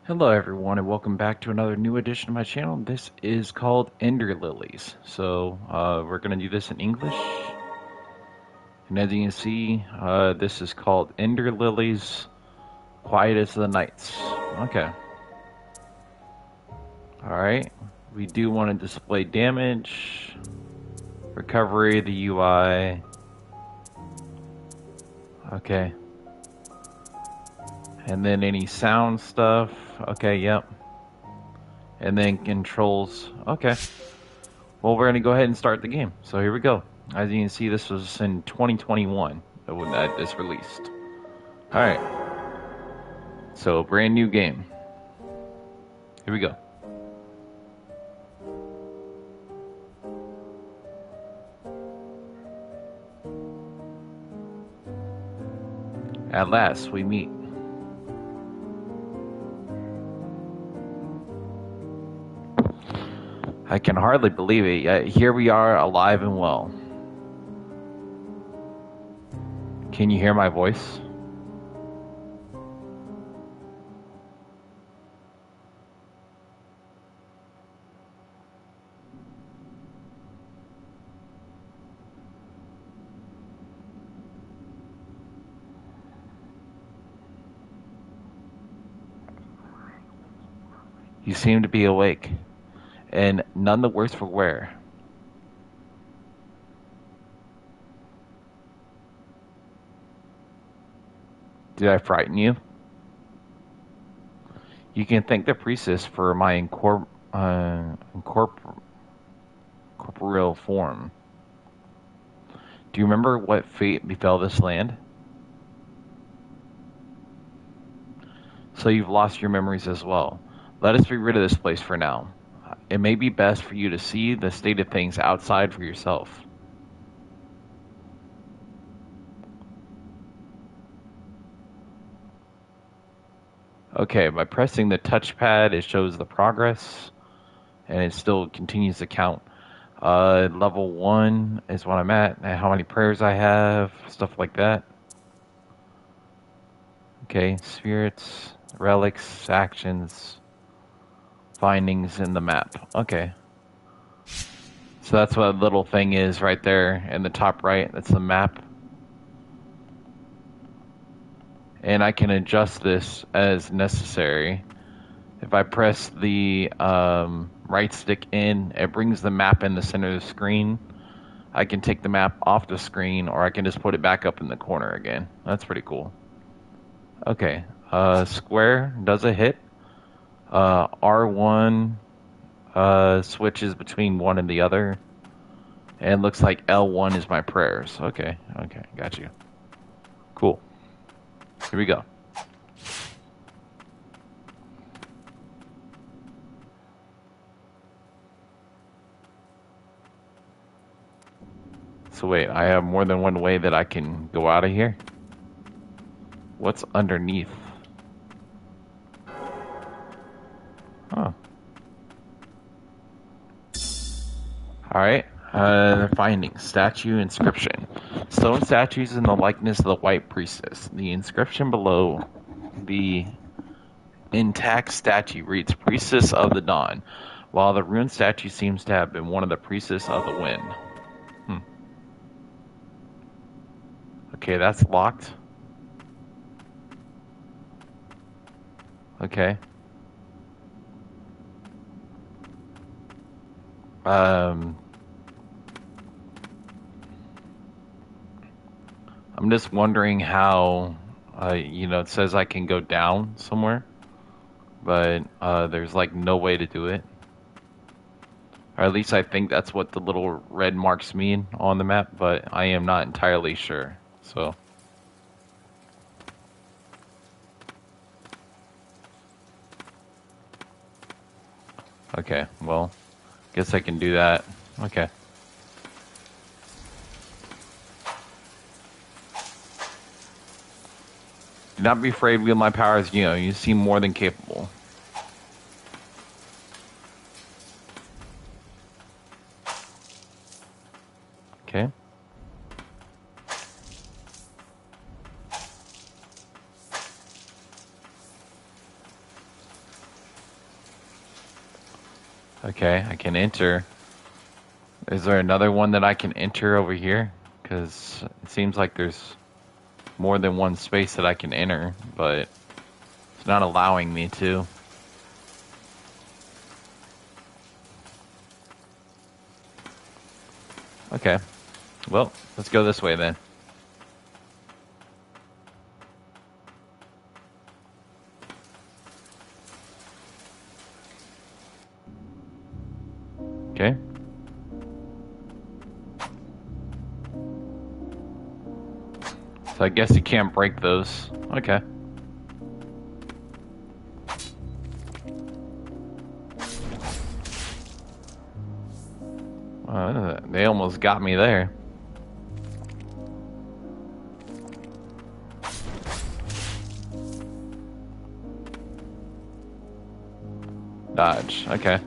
Hello everyone and welcome back to another new edition of my channel. This is called Ender Lilies. We're going to do this in English. And as you can see, this is called Ender Lilies, Quiet as the Nights. Okay. Alright. We do want to display damage, recovery, the UI. Okay. And then any sound stuff. Okay, yep. And then controls. Okay. Well, we're going to go ahead and start the game. So here we go. As you can see, this was in 2021 when that is released. Alright. So, brand new game. Here we go. At last, we meet. I can hardly believe it, yet here we are, alive and well. Can you hear my voice? You seem to be awake, and none the worse for wear. Did I frighten you? You can thank the priestess for my incorporeal form. Do you remember what fate befell this land? So you've lost your memories as well. Let us be rid of this place for now. It may be best for you to see the state of things outside for yourself. Okay, by pressing the touchpad, it shows the progress, and it still continues to count. Level 1 is what I'm at, and how many prayers I have, stuff like that. Okay, spirits, relics, actions, findings in the map. Okay. So that's what a little thing is right there in the top right. That's the map. And I can adjust this as necessary. If I press the right stick in, it brings the map in the center of the screen. I can take the map off the screen, or I can just put it back up in the corner again. That's pretty cool. Okay, square does a hit. R1 switches between one and the other. And it looks like L1 is my prayers. Okay, got you. Cool. Here we go. So wait, I have more than one way that I can go out of here? What's underneath? Oh. Alright. Findings. Statue inscription. Stone statues in the likeness of the White Priestess. The inscription below the intact statue reads Priestess of the Dawn, while the ruined statue seems to have been one of the Priestess of the Wind. Okay, that's locked. Okay. I'm just wondering how, it says I can go down somewhere, but there's like no way to do it. Or at least I think that's what the little red marks mean on the map, but I am not entirely sure. So. Okay, well, guess I can do that. Okay. Do not be afraid, wield my powers, you seem more than capable. Okay. Okay, I can enter. Is there another one that I can enter over here? Because it seems like there's more than one space that I can enter, but it's not allowing me to. Okay, well, let's go this way then. Okay. So I guess you can't break those. Okay. They almost got me there. Dodge. Okay.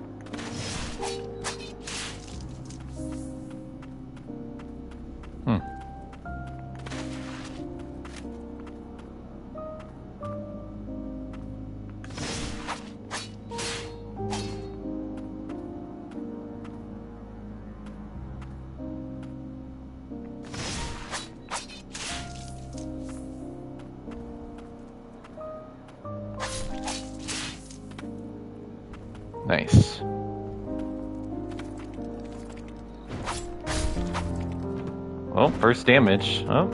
Nice. Well, first damage. Oh.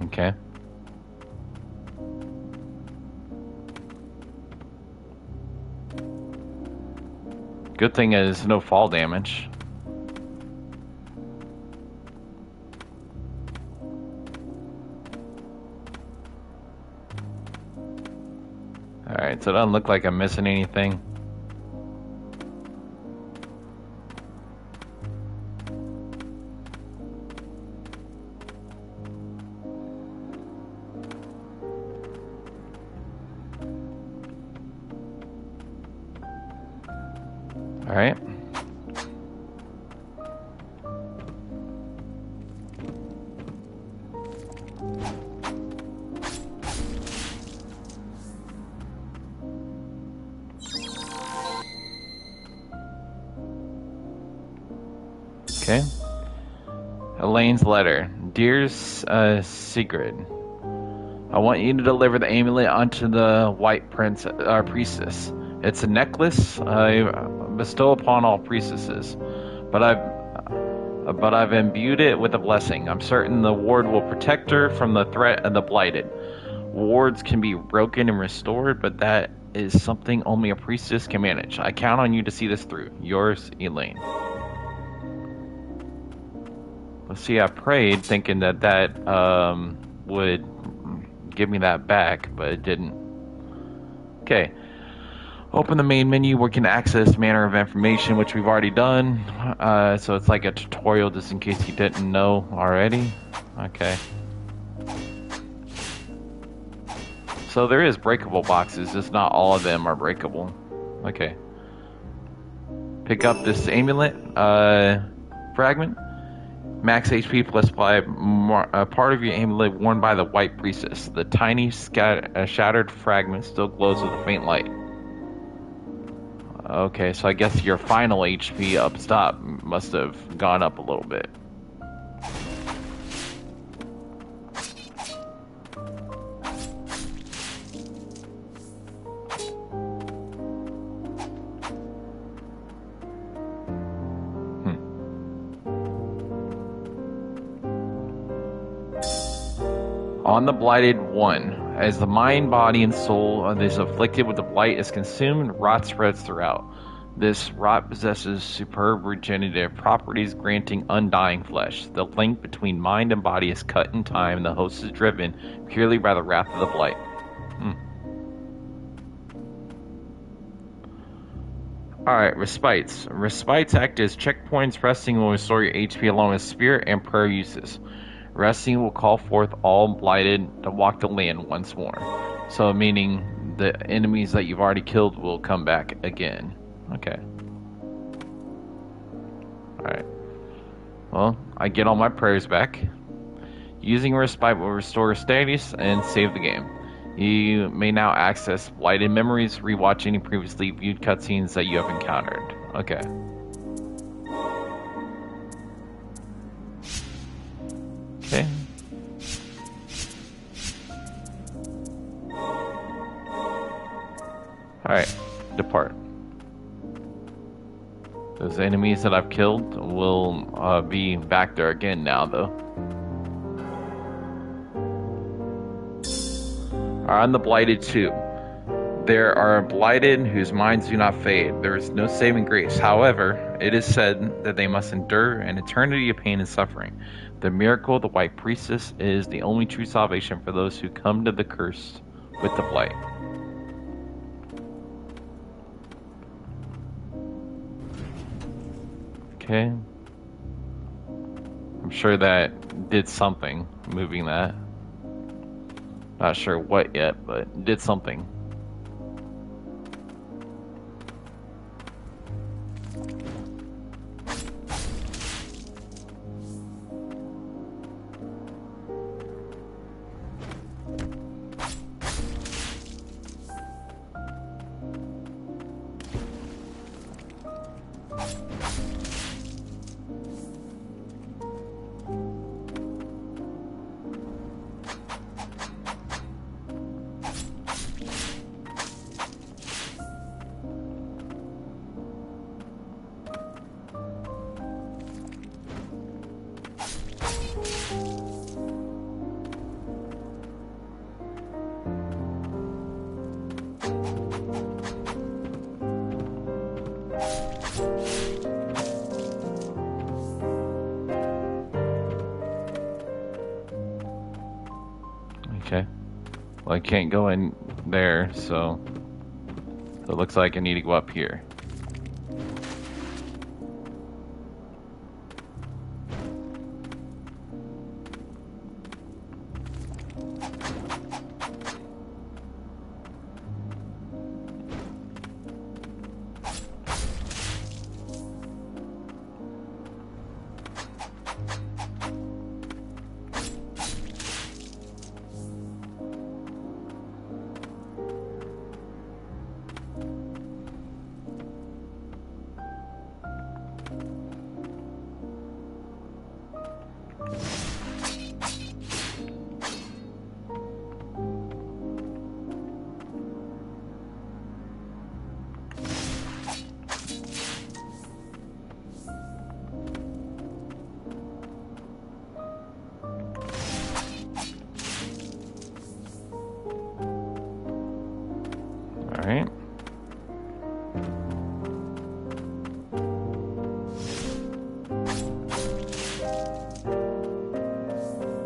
Okay. Good thing is no fall damage. Alright, so it doesn't look like I'm missing anything. Alright. Okay. Elaine's letter. Dear Sigrid, I want you to deliver the amulet onto the White Priestess. It's a necklace I bestow upon all priestesses, but I've imbued it with a blessing. I'm certain the ward will protect her from the threat of the blighted. Wards can be broken and restored, but that is something only a priestess can manage. I count on you to see this through. Yours, Elaine. Let's see, I prayed thinking that would give me that back, but it didn't. Okay. Open the main menu where you can access manner of information, which we've already done. So it's like a tutorial just in case you didn't know already. Okay. So there is breakable boxes, just not all of them are breakable. Okay. Pick up this amulet fragment. Max HP plus 5. Part of your amulet worn by the White Priestess. The tiny shattered fragment still glows with a faint light. Okay, so I guess your final HP up stop must have gone up a little bit. On the Blighted One, as the mind, body, and soul of this afflicted with the blight is consumed, rot spreads throughout. This rot possesses superb regenerative properties, granting undying flesh. The link between mind and body is cut in time, and the host is driven purely by the wrath of the blight. Alright, respites. Respites act as checkpoints. Resting will restore your HP along with spirit and prayer uses. Resting will call forth all blighted to walk the land once more. So meaning the enemies that you've already killed will come back again. Okay. Alright. Well, I get all my prayers back. Using respite will restore status and save the game. You may now access blighted memories, rewatch any previously viewed cutscenes that you have encountered. Okay. Okay. Alright, depart. Those enemies that I've killed will be back there again now, though. On the Blighted 2. There are blighted whose minds do not fade. There is no saving grace. However, it is said that they must endure an eternity of pain and suffering. The miracle of the White Priestess is the only true salvation for those who come to the curse with the blight. Okay. I'm sure that did something, moving that. Not sure what yet, but did something. Okay. Well, I can't go in there, so it looks like I need to go up here. Alright.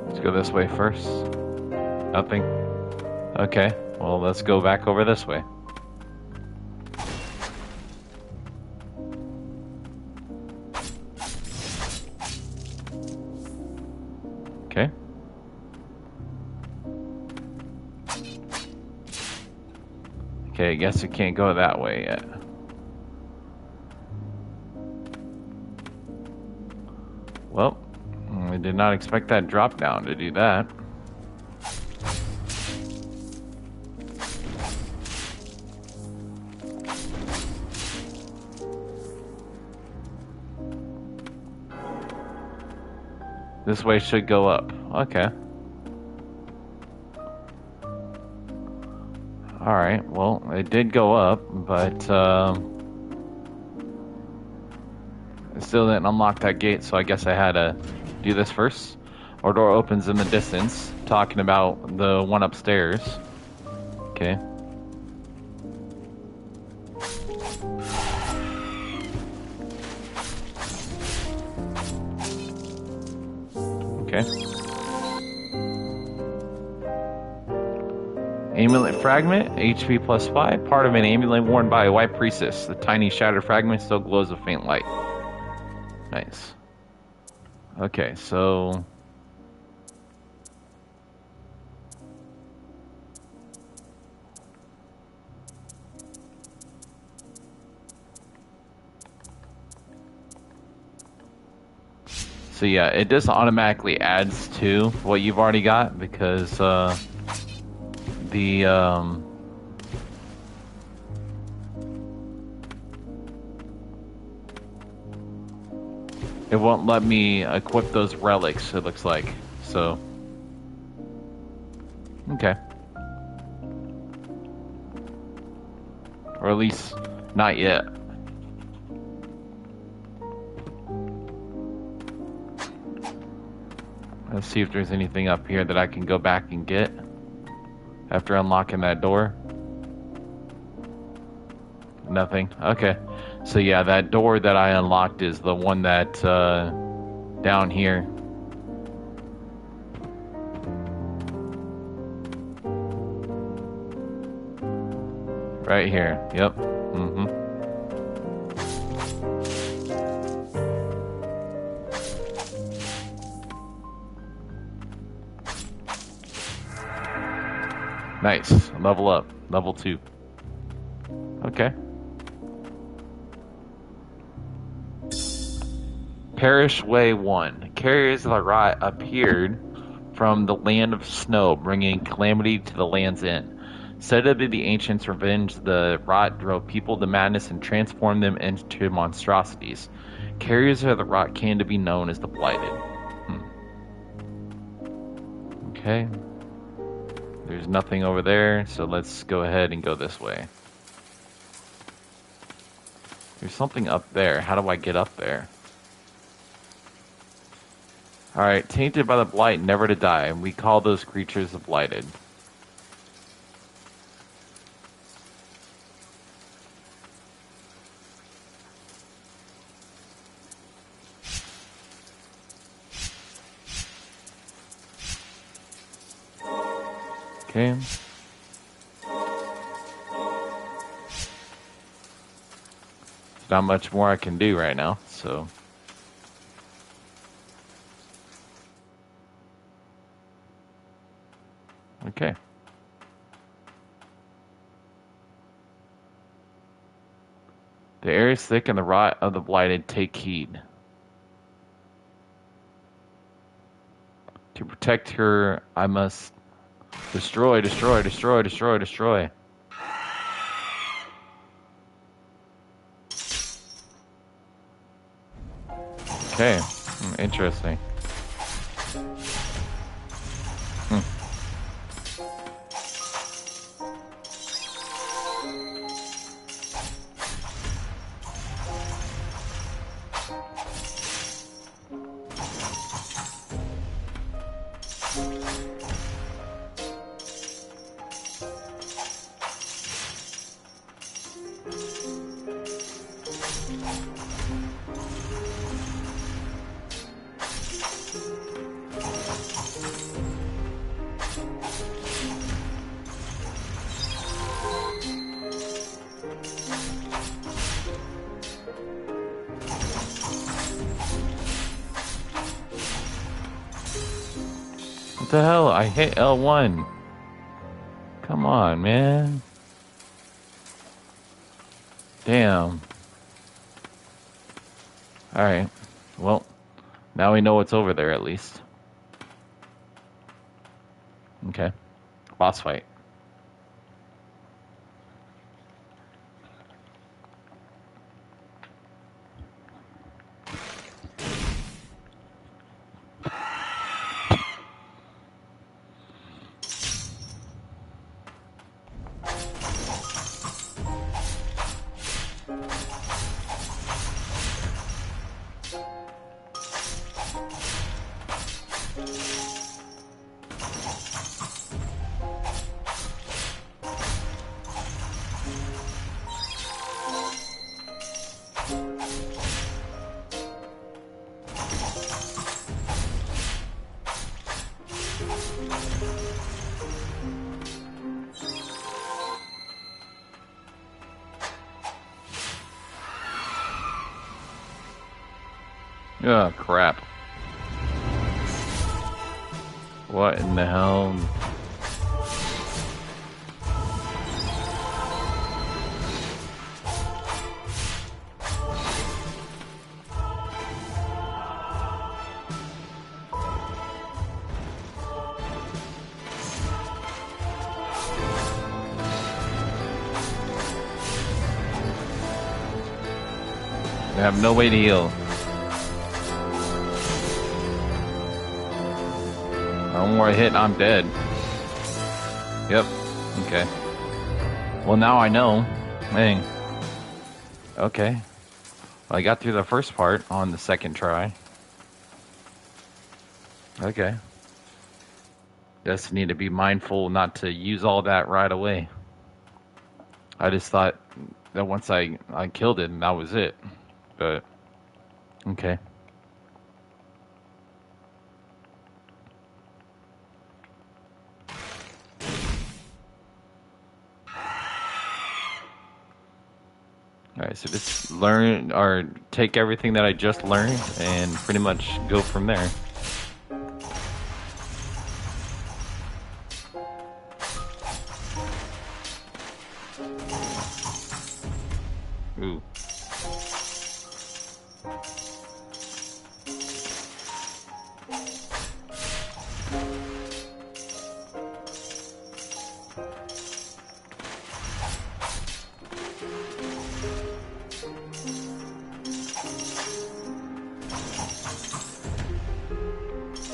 Let's go this way first. Nothing. Okay, well, let's go back over this way. Okay. Okay, I guess we can't go that way yet. Well, I did not expect that drop down to do that. This way should go up. Okay. Alright, well, it did go up, but it still didn't unlock that gate, so I guess I had to do this first. Our door opens in the distance, talking about the one upstairs. Okay. Okay. Amulet fragment, HP plus 5, part of an amulet worn by a white priestess. The tiny shattered fragment still glows a faint light. Nice. Okay, so... So yeah, it just automatically adds to what you've already got because the it won't let me equip those relics, it looks like. So okay. Or at least not yet. Let's see if there's anything up here that I can go back and get after unlocking that door. Nothing. Okay. So yeah, that door that I unlocked is the one that down here. Right here. Yep. Mm-hmm. Nice. Level up. Level 2. Okay. Parish Way 1. Carriers of the rot appeared from the land of snow, bringing calamity to the land's end. Said to be the ancients' revenge, the rot drove people to madness and transformed them into monstrosities. Carriers of the rot came to be known as the Blighted. Okay. There's nothing over there, so let's go ahead and go this way. There's something up there. How do I get up there? Alright, tainted by the blight, never to die. We call those creatures the Blighted. Okay. Not much more I can do right now, so... Okay. The air is thick and the rot of the blighted, take heed. To protect her, I must destroy, destroy, destroy, destroy, destroy. Okay, interesting. What the hell? I hit L1. Come on, man. Damn. Alright. Well, now we know what's over there at least. Okay. Boss fight. Oh, crap. What in the hell? I have no way to heal. One more hit, I'm dead. Yep. Okay. Well, now I know. Dang. Okay. Well, I got through the first part on the second try. Okay. Just need to be mindful not to use all that right away. I just thought that once I killed it, and that was it. But, okay. Alright, so just learn, or take everything that I just learned, and pretty much go from there. Ooh.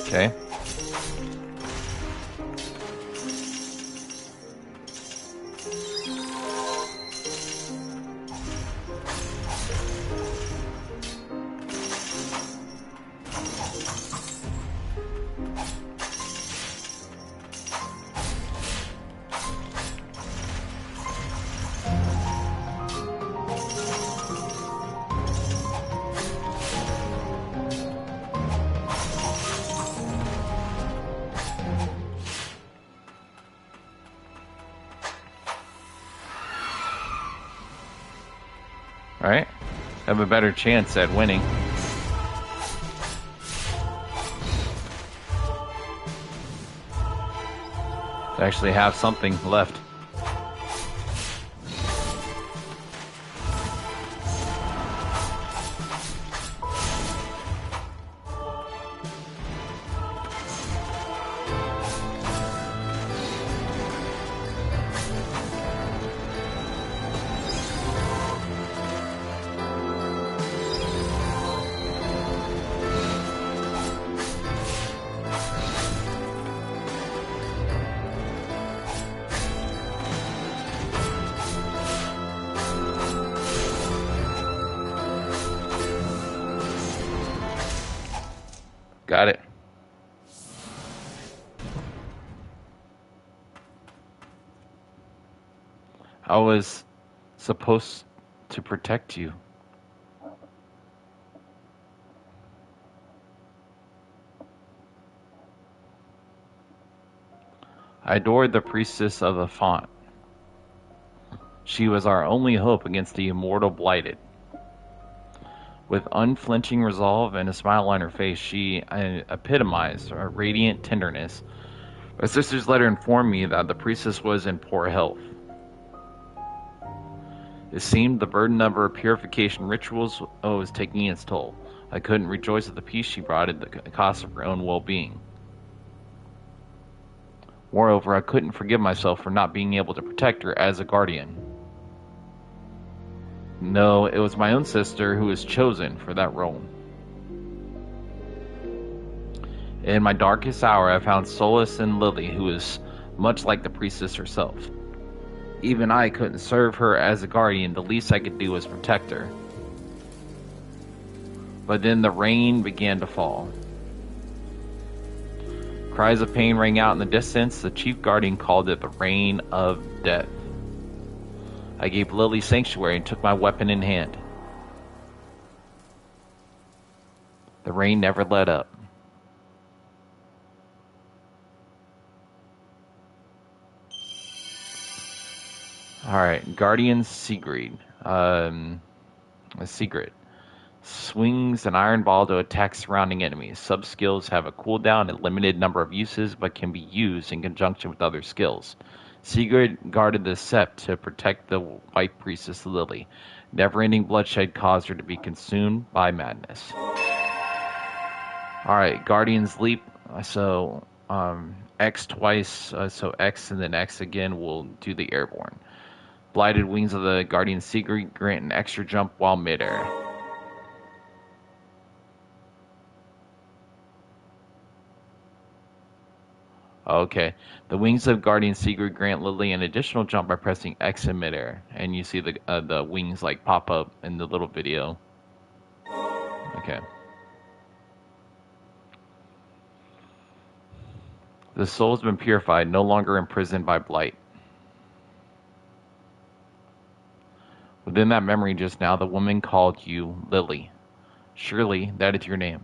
Okay. Alright. Have a better chance at winning. To actually have something left. Got it. I was supposed to protect you. I adored the priestess of the font. She was our only hope against the immortal blighted. With unflinching resolve and a smile on her face, she epitomized a radiant tenderness. My sister's letter informed me that the priestess was in poor health. It seemed the burden of her purification rituals was taking its toll. I couldn't rejoice at the peace she brought at the cost of her own well-being. Moreover, I couldn't forgive myself for not being able to protect her as a guardian. No, it was my own sister who was chosen for that role. In my darkest hour, I found solace in Lily, who is much like the priestess herself. Even I couldn't serve her as a guardian. The least I could do was protect her. But then the rain began to fall. Cries of pain rang out in the distance. The chief guardian called it the rain of death. I gave Lily sanctuary and took my weapon in hand. The rain never let up. Alright, Guardian Sigrid. A secret. Swings an iron ball to attack surrounding enemies. Sub-skills have a cooldown and limited number of uses, but can be used in conjunction with other skills. Sigrid guarded the sept to protect the White Priestess Lily. Never-ending bloodshed caused her to be consumed by madness. Alright, Guardian's Leap. So, X twice, so X and then X again will do the airborne. Blighted wings of the Guardian Sigrid grant an extra jump while midair. Okay. The wings of Guardian Secret grant Lily an additional jump by pressing X in midair, and you see the wings like pop up in the little video. Okay. The soul has been purified, no longer imprisoned by blight. Within that memory just now, the woman called you Lily. Surely that is your name.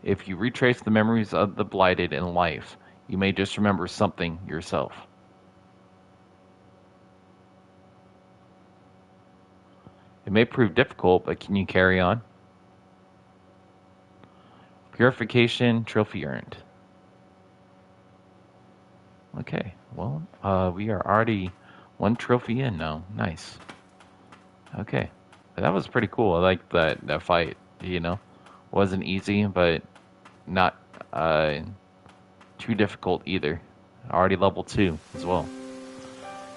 If you retrace the memories of the blighted in life, you may just remember something yourself. It may prove difficult, but can you carry on? Purification trophy earned. Okay, well, we are already one trophy in now. Nice. Okay, that was pretty cool. I like that fight. Wasn't easy, but not too difficult either. Already level 2 as well.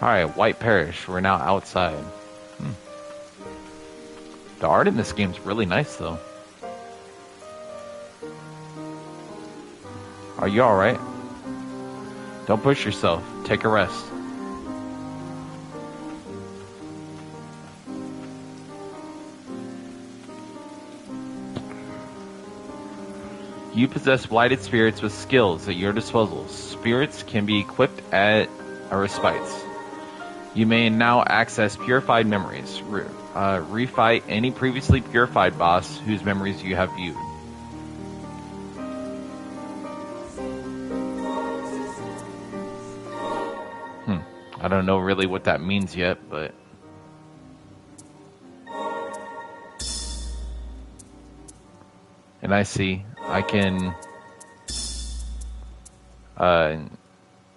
Alright, White Parish. We're now outside. The art in this game is really nice, though. Are you alright? Don't push yourself. Take a rest. You possess blighted spirits with skills at your disposal. Spirits can be equipped at a respite. You may now access purified memories. Refight any previously purified boss whose memories you have viewed. I don't know really what that means yet, but... And I see. I can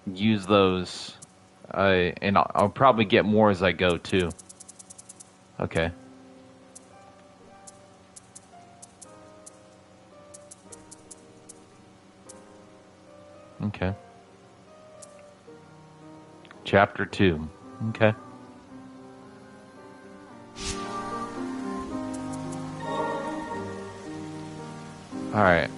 use those, and I'll probably get more as I go too. Okay. Okay. Chapter 2. Okay. Alright.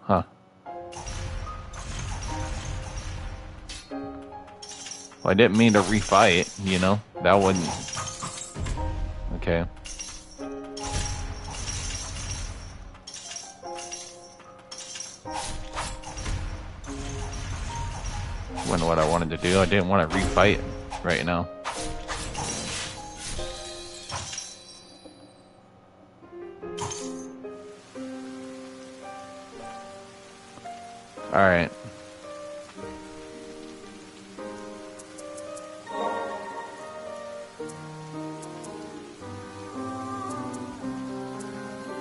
Huh. Well, I didn't mean to refight, That wouldn't... Okay. Wasn't what I wanted to do. I didn't want to refight right now. Alright.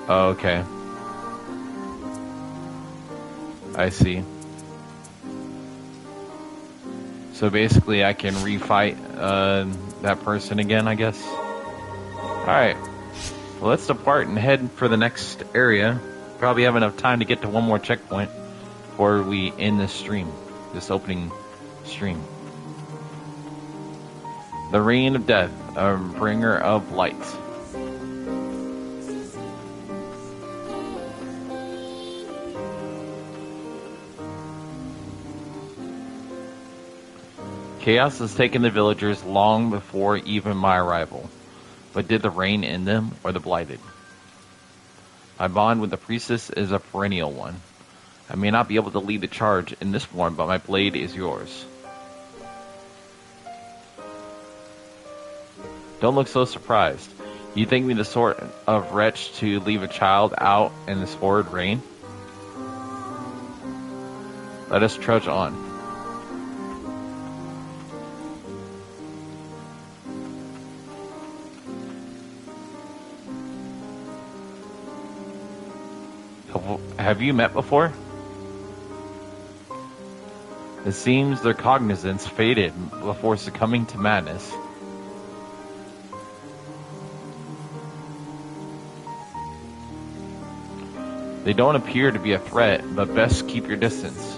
Oh, okay. I see. So basically I can refight that person again, I guess. Alright. Well, let's depart and head for the next area. Probably have enough time to get to one more checkpoint before we end this stream. This opening stream. The Reign of Death, a bringer of light. Chaos has taken the villagers long before even my arrival. But did the rain end them, or the blighted? My bond with the priestess is a perennial one. I may not be able to lead the charge in this form, but my blade is yours. Don't look so surprised. You think me the sort of wretch to leave a child out in this horrid rain? Let us trudge on. Have you met before? It seems their cognizance faded before succumbing to madness. They don't appear to be a threat, but best keep your distance.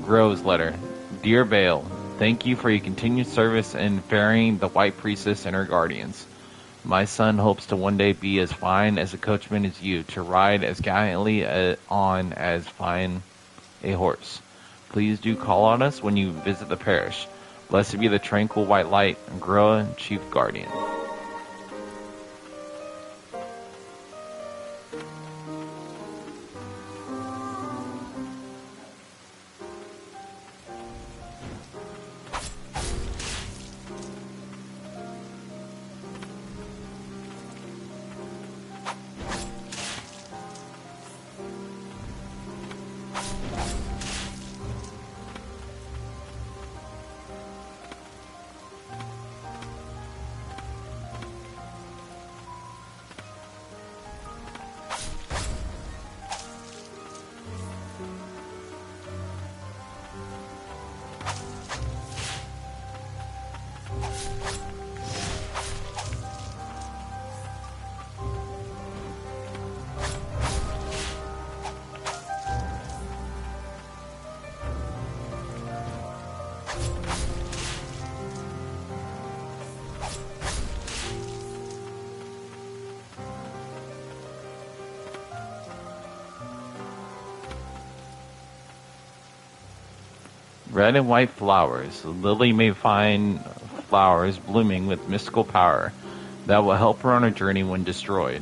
Grove's letter. Dear Bale, thank you for your continued service in ferrying the White Priestess and her guardians. My son hopes to one day be as fine as a coachman as you, to ride as gallantly on as fine a horse. Please do call on us when you visit the parish. Blessed be the tranquil white light, Groa, Chief Guardian. Red and white flowers. Lily may find flowers blooming with mystical power that will help her on her journey when destroyed.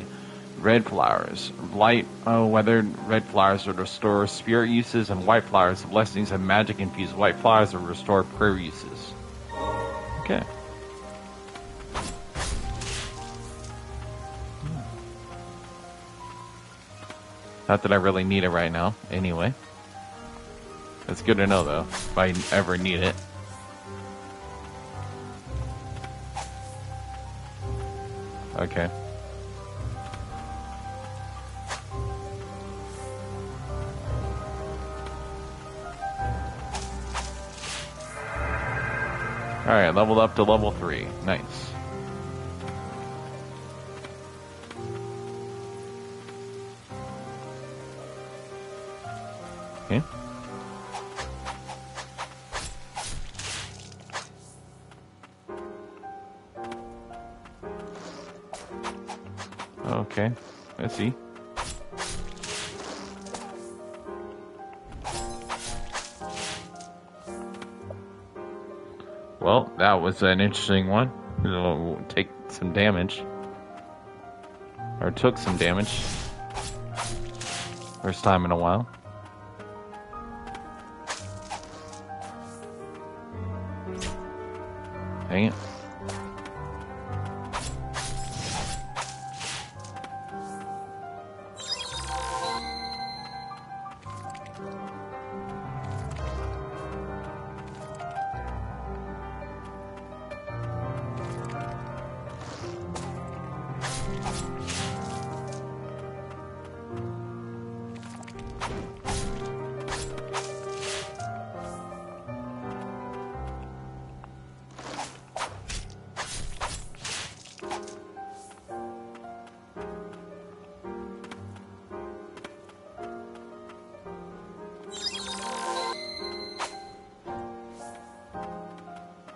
Red flowers. Light weathered red flowers will restore spirit uses, and white flowers, the blessings of magic infused white flowers will restore prayer uses. Okay. Not that I really need it right now, anyway. That's good to know, though, if I ever need it. Okay. Alright, leveled up to level 3. Nice. Okay. Okay, let's see. Well, that was an interesting one. It'll take some damage. Or took some damage. First time in a while. Dang it.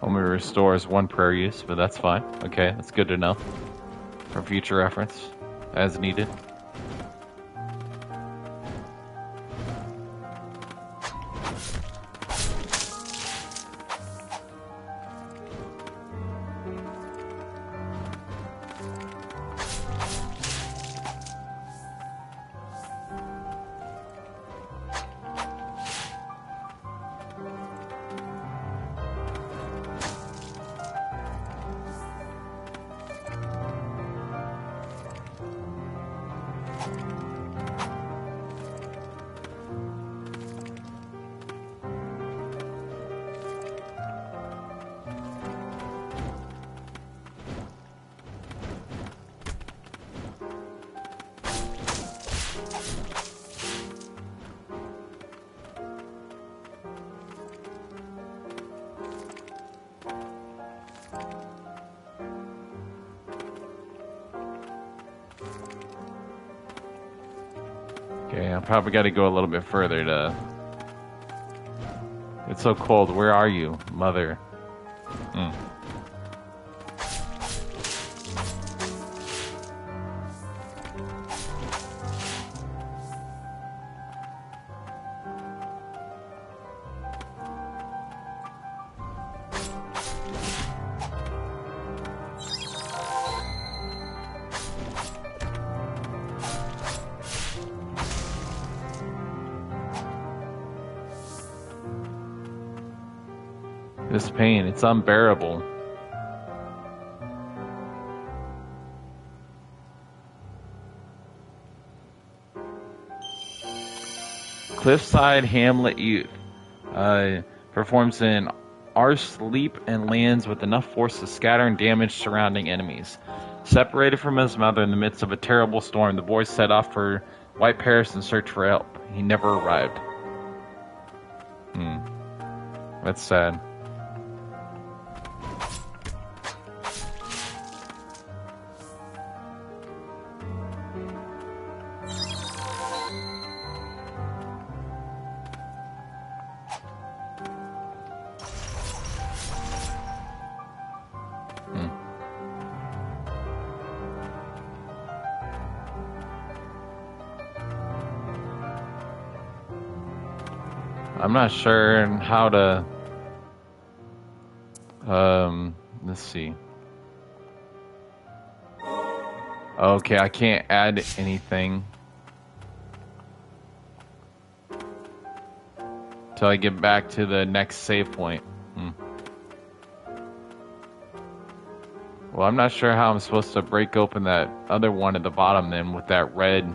Only restores 1 prayer use, but that's fine. Okay, that's good to know. For future reference, as needed. Okay, I probably got to go a little bit further to It's so cold. Where are you, mother? Hmm. This pain, it's unbearable. Cliffside Hamlet Youth performs an arse leap and lands with enough force to scatter and damage surrounding enemies. Separated from his mother in the midst of a terrible storm, the boy set off for White Paris in search for help. He never arrived. That's sad. I'm not sure how to, let's see. Okay, I can't add anything till I get back to the next save point. Well, I'm not sure how I'm supposed to break open that other one at the bottom then with that red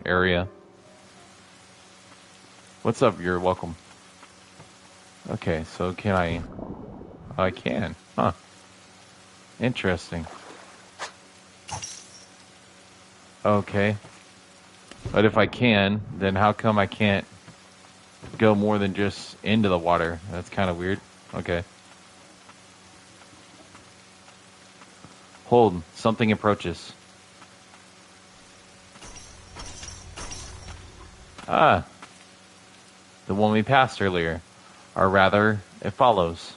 area. What's up? You're welcome. Okay, so can I... Oh, I can. Huh. Interesting. Okay. But if I can, then how come I can't go more than just into the water? That's kind of weird. Okay. Hold. Something approaches. Ah. The one we passed earlier. Or rather, it follows.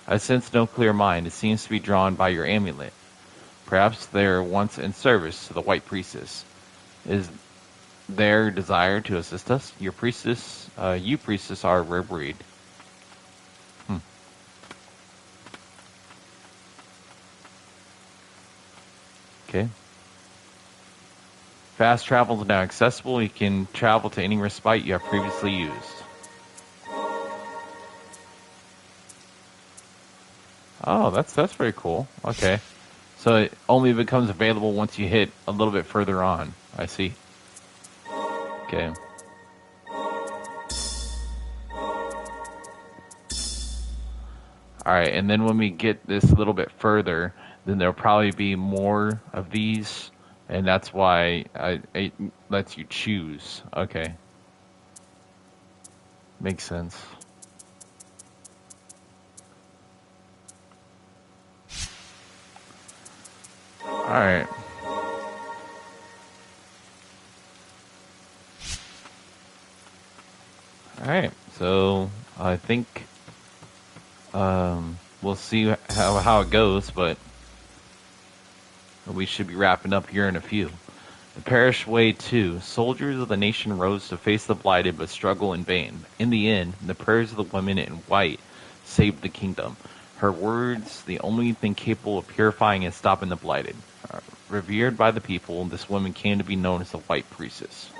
I sense no clear mind. It seems to be drawn by your amulet. Perhaps they were once in service to the White Priestess. Is their desire to assist us? You priestess are a rare breed. Okay. Fast travel is now accessible. You can travel to any respite you have previously used. Oh, that's pretty cool. Okay. So it only becomes available once you hit a little bit further on. I see. Okay. Alright, and then when we get this a little bit further, then there'll probably be more of these, and that's why it lets you choose. Okay. Makes sense. Alright. Alright, so I think we'll see how it goes, but we should be wrapping up here in a few. The Parish Way 2. Soldiers of the nation rose to face the blighted but struggle in vain. In the end, the prayers of the woman in white saved the kingdom. Her words, the only thing capable of purifying and stopping the blighted. Revered by the people, this woman came to be known as the White Priestess.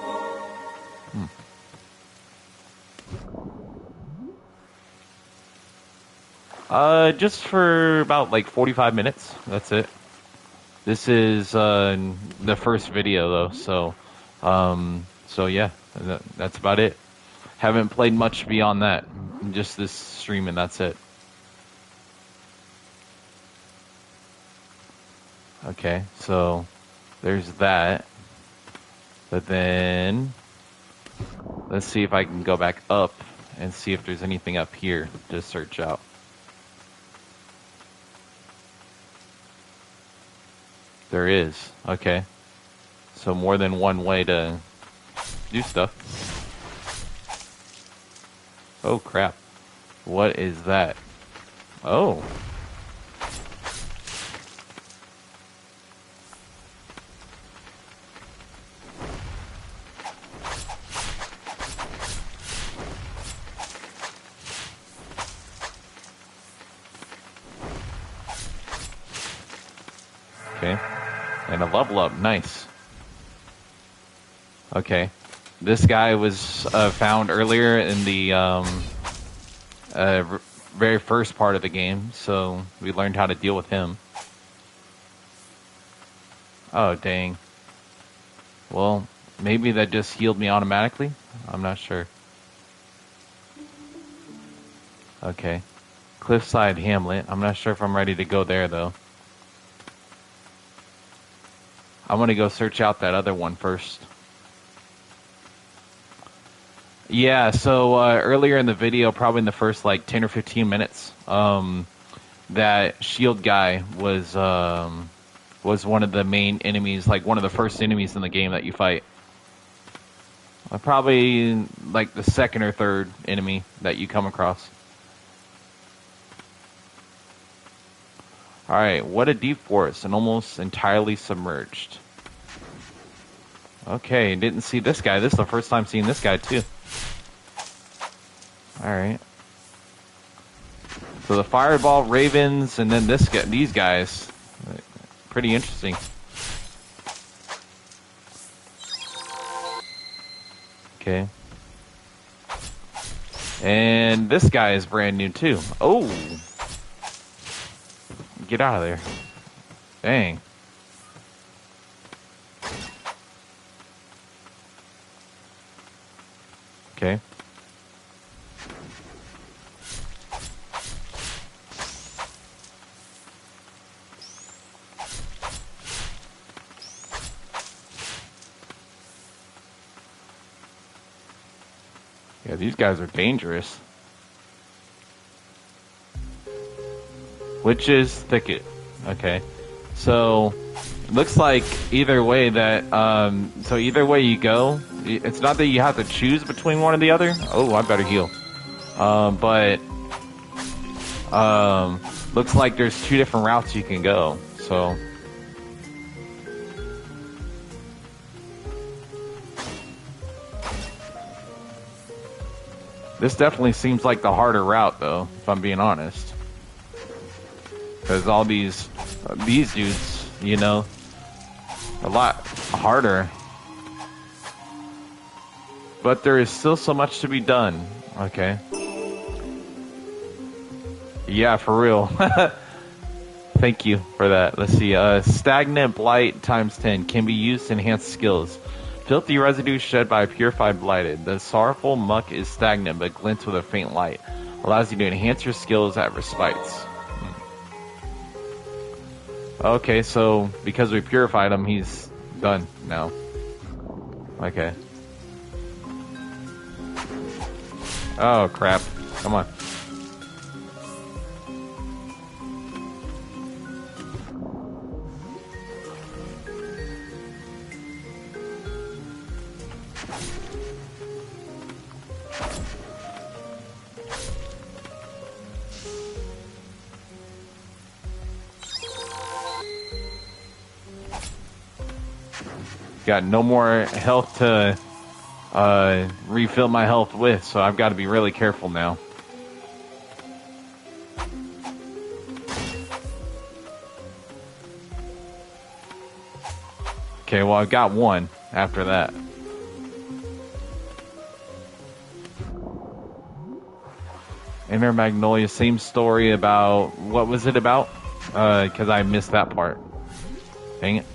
Just for about like 45 minutes. That's it. This is the first video though, so yeah, that's about it. Haven't played much beyond that. Just this stream and that's it. Okay, so there's that. But then let's see if I can go back up and see if there's anything up here to search out. There is. Okay. So more than one way to do stuff. Oh crap. What is that? Oh. Okay. And a level up. Nice. Okay. This guy was found earlier in the very first part of the game, so we learned how to deal with him. Oh, dang. Well, maybe that just healed me automatically? I'm not sure. Okay. Cliffside Hamlet. I'm not sure if I'm ready to go there, though. I'm gonna go search out that other one first. Yeah, so earlier in the video, probably in the first like 10 or 15 minutes, that shield guy was one of the main enemies, like one of the first enemies in the game that you fight. Probably like the second or third enemy that you come across. Alright, what a deep forest and almost entirely submerged. Okay, didn't see this guy. This is the first time seeing this guy too. Alright. So the fireball, ravens, and then these guys. Pretty interesting. Okay. And this guy is brand new too. Oh! Get out of there. Dang. Okay. Yeah, these guys are dangerous. Witch's Thicket. Okay. So, it looks like either way either way you go, it's not that you have to choose between one or the other. Oh, I better heal. Looks like there's two different routes you can go. So, this definitely seems like the harder route, though, if I'm being honest. Because all these dudes, you know, a lot harder. But there is still so much to be done. Okay. Yeah, for real. Thank you for that. Let's see. Stagnant Blight times 10 can be used to enhance skills. Filthy residue shed by a purified blighted. The sorrowful muck is stagnant but glints with a faint light. Allows you to enhance your skills at respites. Okay, so because we purified him, he's done now. Okay. Oh, crap. Come on. Got no more health to refill my health with, so I've got to be really careful now. Okay, well, I've got one after that. Inner Magnolia, same story about, what was it about? Because I missed that part. Dang it.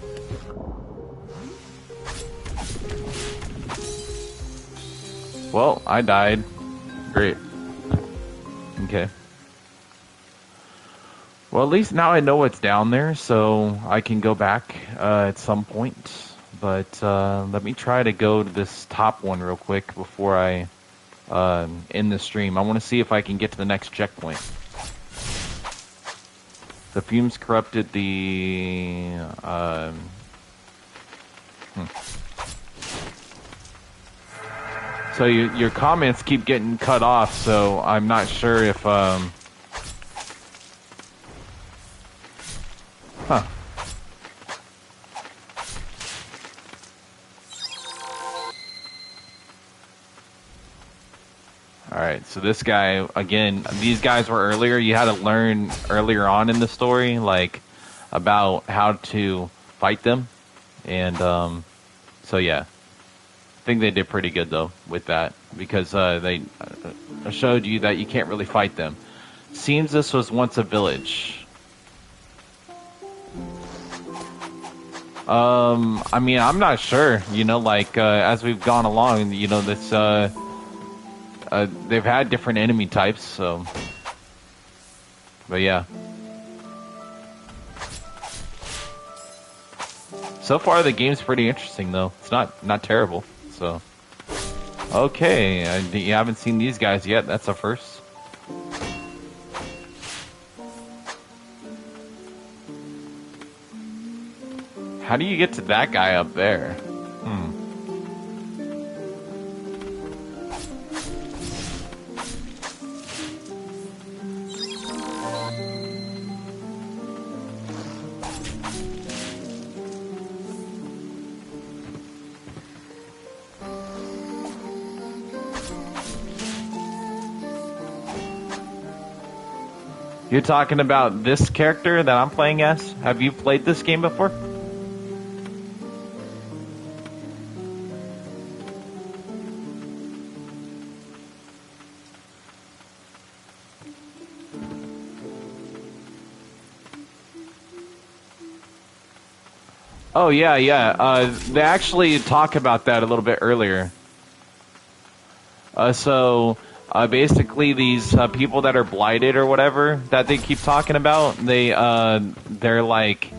Well, I died. Great. Okay. Well, at least now I know what's down there, so I can go back at some point. But let me try to go to this top one real quick before I end the stream. I want to see if I can get to the next checkpoint. The fumes corrupted the... So your comments keep getting cut off, so I'm not sure if huh. All right, so this guy again. These guys were earlier. You had to learn earlier on in the story, like about how to fight them, and so yeah, I think they did pretty good though with that because they showed you that you can't really fight them. Seems this was once a village. I mean, I'm not sure. You know, like as we've gone along, you know, this they've had different enemy types, so. But yeah. So far, the game's pretty interesting, though. It's not terrible. So. Okay, you haven't seen these guys yet. That's a first. How do you get to that guy up there? You're talking about this character that I'm playing as? Have you played this game before? Oh yeah, yeah. They actually talk about that a little bit earlier. Basically, these people that are blighted or whatever that they keep talking about, they're like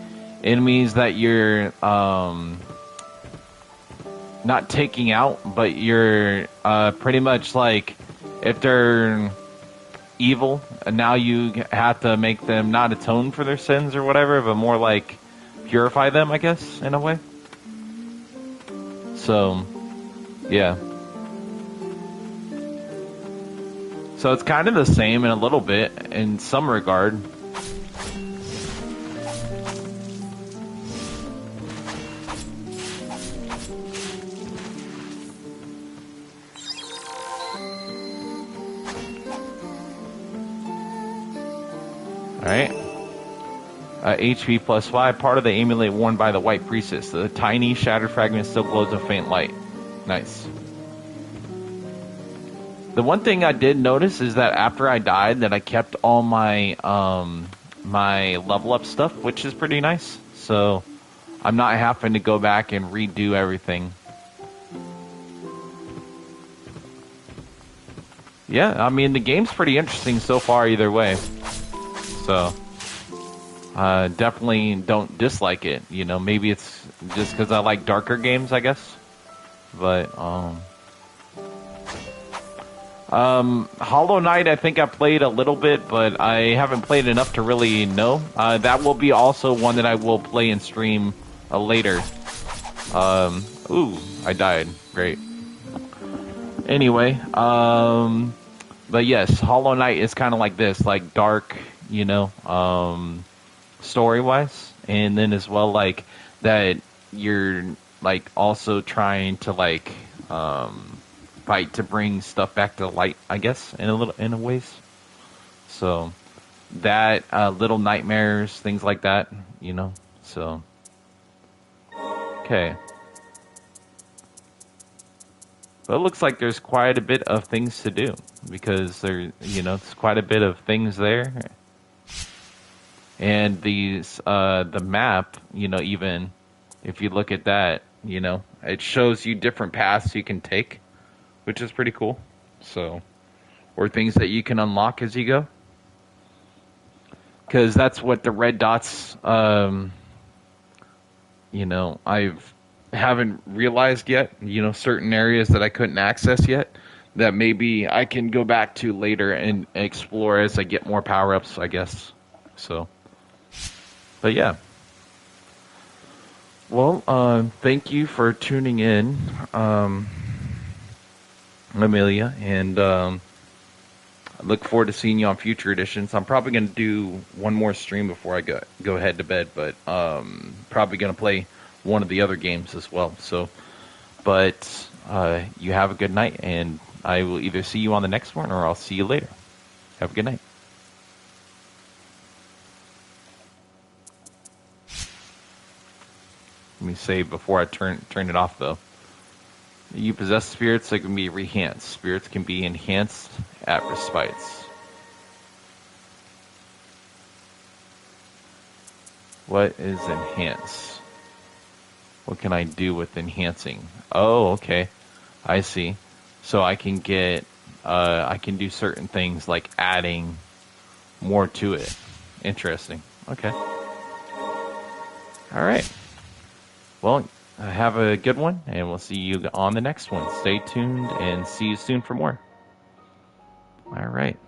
enemies that you're not taking out, but you're pretty much like if they're evil, and now you have to make them not atone for their sins or whatever, but more like purify them, I guess, in a way. So, yeah. So it's kind of the same in a little bit, in some regard. Alright. HP plus 5, part of the amulet worn by the White Priestess. The tiny, shattered fragment still glows a faint light. Nice. The one thing I did notice is that after I died, that I kept all my my level up stuff, which is pretty nice. So I'm not having to go back and redo everything. Yeah, I mean the game's pretty interesting so far either way. So definitely don't dislike it. You know, maybe it's just because I like darker games, I guess. But Hollow Knight, I think I played a little bit, but I haven't played enough to really know. That will be also one that I will play and stream later. Ooh, I died. Great. Anyway, but yes, Hollow Knight is kind of like this, like dark, you know, story-wise, and then as well, like that you're like also trying to like fight to bring stuff back to light, I guess, in a ways. So that little nightmares, things like that, you know. So okay, but it looks like there's quite a bit of things to do because there, you know, it's quite a bit of things there, and these the map, you know, even if you look at that, you know, it shows you different paths you can take, which is pretty cool. So, or things that you can unlock as you go, because that's what the red dots. You know, haven't realized yet. You know, certain areas that I couldn't access yet, that maybe I can go back to later and explore as I get more power ups, I guess. So, but yeah. Well, thank you for tuning in. Amelia, and I look forward to seeing you on future editions. I'm probably going to do one more stream before I go head to bed, but probably going to play one of the other games as well. So, but you have a good night, and I will either see you on the next one or I'll see you later. Have a good night. Let me say before I turn it off though. You possess spirits that can be enhanced. Spirits can be enhanced at respites. What is enhance? What can I do with enhancing? Oh, okay. I see. So I can get, I can do certain things like adding more to it. Interesting. Okay. All right. Well, have a good one, and we'll see you on the next one. Stay tuned and see you soon for more. All right.